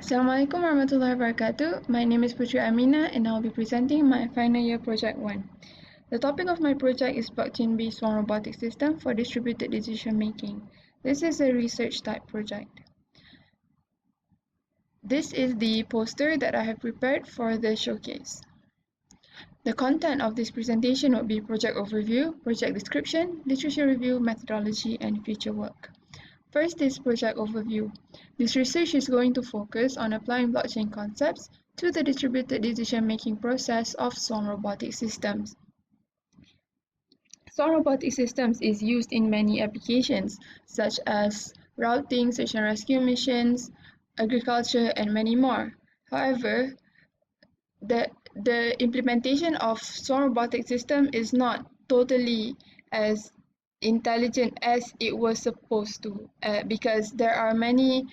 Assalamualaikum warahmatullahi wabarakatuh. My name is Putri Amina and I'll be presenting my final year project 1. The topic of my project is blockchain-based swarm robotic system for distributed decision making. This is a research type project. This is the poster that I have prepared for the showcase. The content of this presentation will be project overview, project description, literature review, methodology, and future work. First is project overview. This research is going to focus on applying blockchain concepts to the distributed decision-making process of swarm robotic systems. Swarm robotic systems is used in many applications, such as routing, search and rescue missions, agriculture, and many more. However, the implementation of swarm robotic system is not totally as intelligent as it was supposed to, because there are many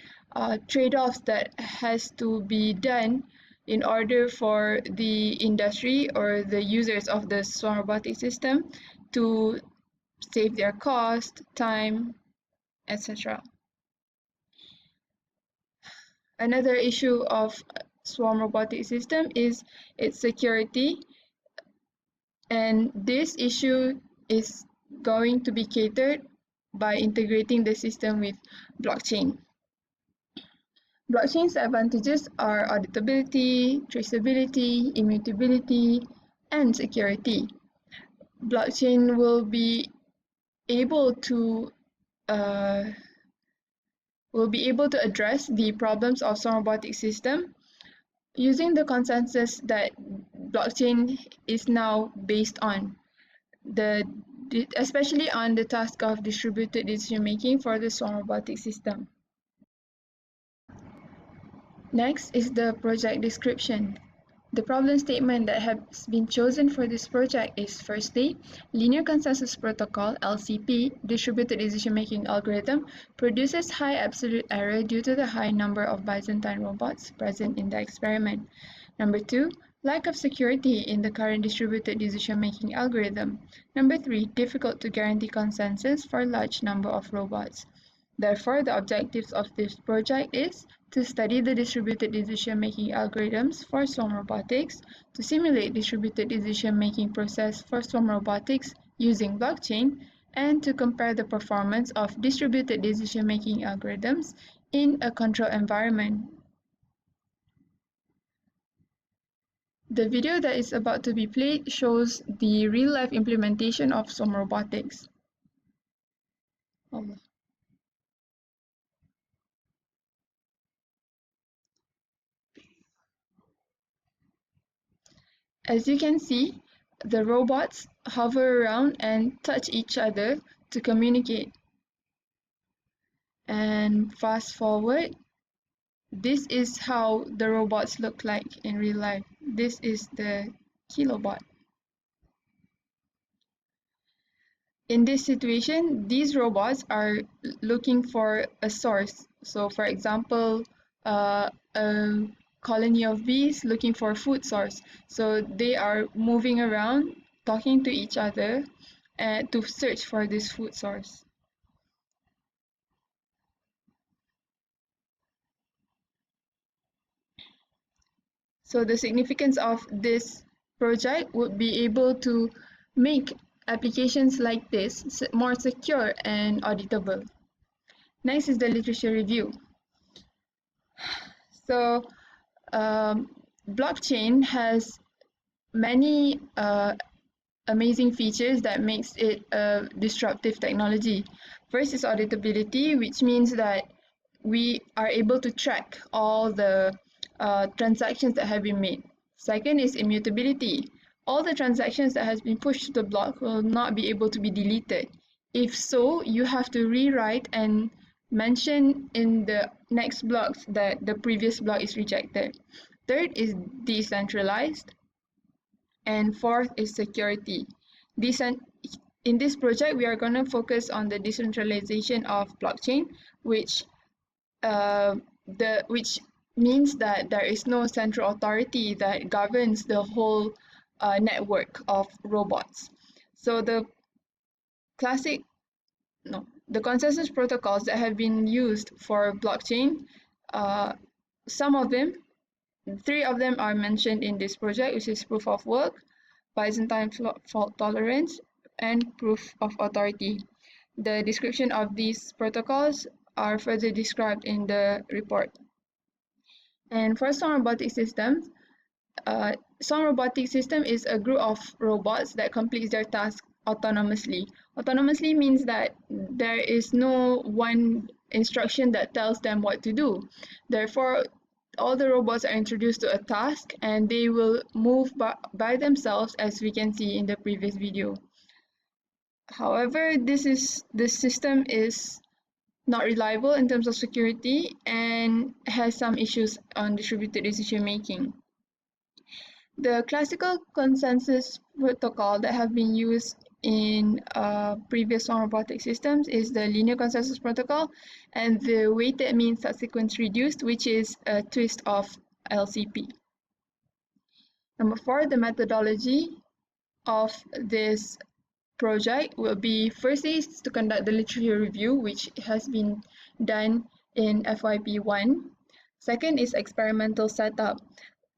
trade-offs that has to be done in order for the industry or the users of the swarm robotic system to save their cost, time, etc. Another issue of swarm robotic system is its security, and this issue is going to be catered by integrating the system with blockchain. Blockchain's advantages are auditability, traceability, immutability, and security. Blockchain will be able to address the problems of swarm robotic system using the consensus that blockchain is now based on, especially on the task of distributed decision making for the swarm robotic system. Next is the project description. The problem statement that has been chosen for this project is, firstly, linear consensus protocol (LCP) distributed decision-making algorithm produces high absolute error due to the high number of Byzantine robots present in the experiment. Number 2, lack of security in the current distributed decision-making algorithm. Number 3, difficult to guarantee consensus for large number of robots. Therefore, the objectives of this project is to study the distributed decision-making algorithms for swarm robotics, to simulate distributed decision-making process for swarm robotics using blockchain, and to compare the performance of distributed decision-making algorithms in a controlled environment. The video that is about to be played shows the real-life implementation of swarm robotics. Allah. As you can see, the robots hover around and touch each other to communicate. And fast forward, this is how the robots look like in real life. This is the kilobot. In this situation, these robots are looking for a source. So for example, a colony of bees looking for a food source. So they are moving around, talking to each other to search for this food source. So the significance of this project would be able to make applications like this more secure and auditable. Next is the literature review. So blockchain has many amazing features that makes it a disruptive technology. First is auditability, which means that we are able to track all the transactions that have been made. Second is immutability. All the transactions that has been pushed to the block will not be able to be deleted. If so, you have to rewrite and mention in the next blocks that the previous block is rejected. Third is decentralized. And fourth is security. In this project, we are going to focus on the decentralization of blockchain, which means that there is no central authority that governs the whole network of robots. So the consensus protocols that have been used for blockchain some of them, 3 of them are mentioned in this project, which is proof of work, Byzantine fault tolerance, and proof of authority. The description of these protocols are further described in the report. And for some robotic systems, some robotic system is a group of robots that completes their task autonomously. Autonomously means that there is no one instruction that tells them what to do. Therefore, all the robots are introduced to a task and they will move by themselves, as we can see in the previous video. However, this system is not reliable in terms of security and has some issues on distributed decision making. The classical consensus protocol that have been used in previous robotic systems is the linear consensus protocol and the weighted mean subsequence reduced, which is a twist of LCP. Number 4, the methodology of this project will be firstly to conduct the literature review, which has been done in FYP 1. Second is experimental setup.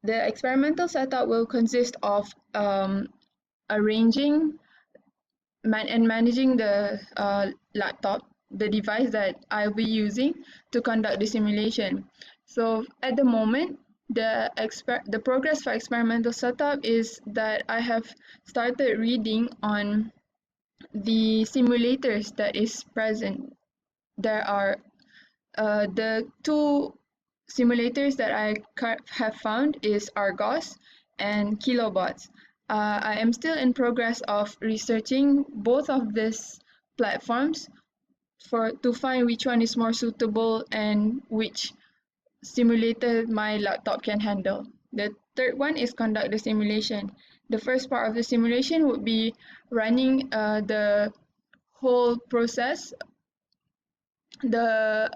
The experimental setup will consist of arranging and managing the laptop, the device that I'll be using to conduct the simulation. So at the moment, the progress for experimental setup is that I have started reading on the simulators that is present. There are the 2 simulators that I have found is Argos and Kilobots. I am still in progress of researching both of these platforms to find which one is more suitable and which simulator my laptop can handle. The third one is conduct the simulation. The first part of the simulation would be running the whole process. The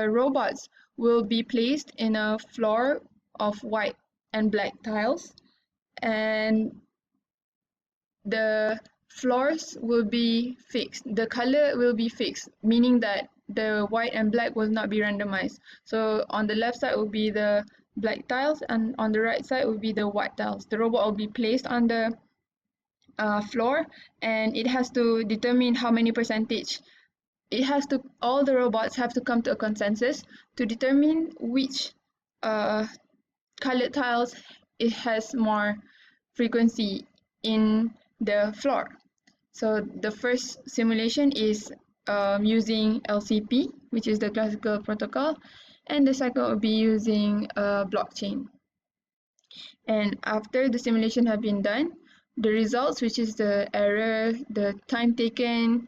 robots will be placed in a floor of white and black tiles, and the floors will be fixed. The color will be fixed, meaning that the white and black will not be randomized. So on the left side will be the black tiles, and on the right side will be the white tiles. The robot will be placed on the floor, and it has to determine how many percentage. All the robots have to come to a consensus to determine which colored tiles it has more frequency in the floor. So the first simulation is using LCP, which is the classical protocol, and the second will be using blockchain. And after the simulation have been done, the results, which is the error, the time taken,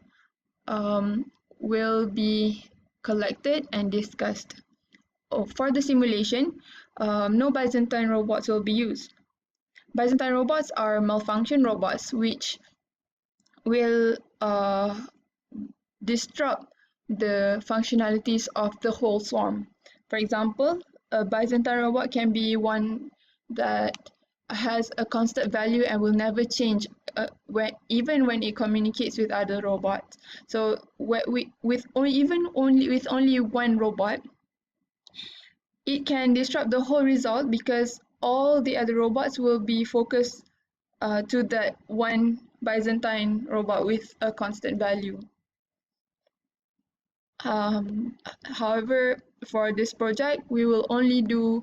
will be collected and discussed. For the simulation, no Byzantine robots will be used. Byzantine robots are malfunction robots, which will disrupt the functionalities of the whole swarm. For example, a Byzantine robot can be one that has a constant value and will never change even when it communicates with other robots. So with only one robot, it can disrupt the whole result because all the other robots will be focused to that one Byzantine robot with a constant value. However, for this project, we will only do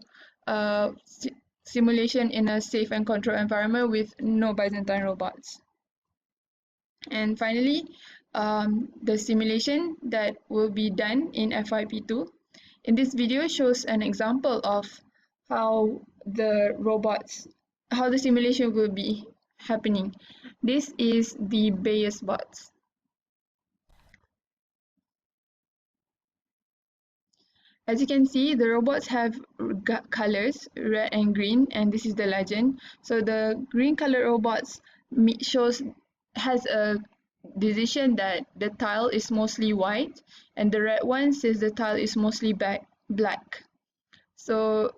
simulation in a safe and controlled environment with no Byzantine robots. And finally, the simulation that will be done in FYP2. In this video shows an example of how the simulation will be happening. This is the Bayes bots. As you can see, the robots have colors, red and green, and this is the legend. So the green color robots has a decision that the tile is mostly white, and the red one says the tile is mostly black. So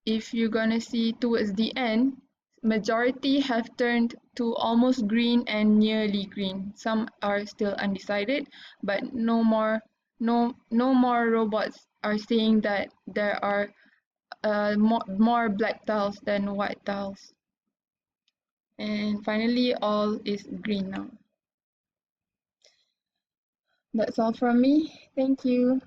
if you're gonna see towards the end, majority have turned to almost green and nearly green. Some are still undecided, but no more no more robots are saying that there are more black tiles than white tiles. And finally, all is green now. That's all from me. Thank you.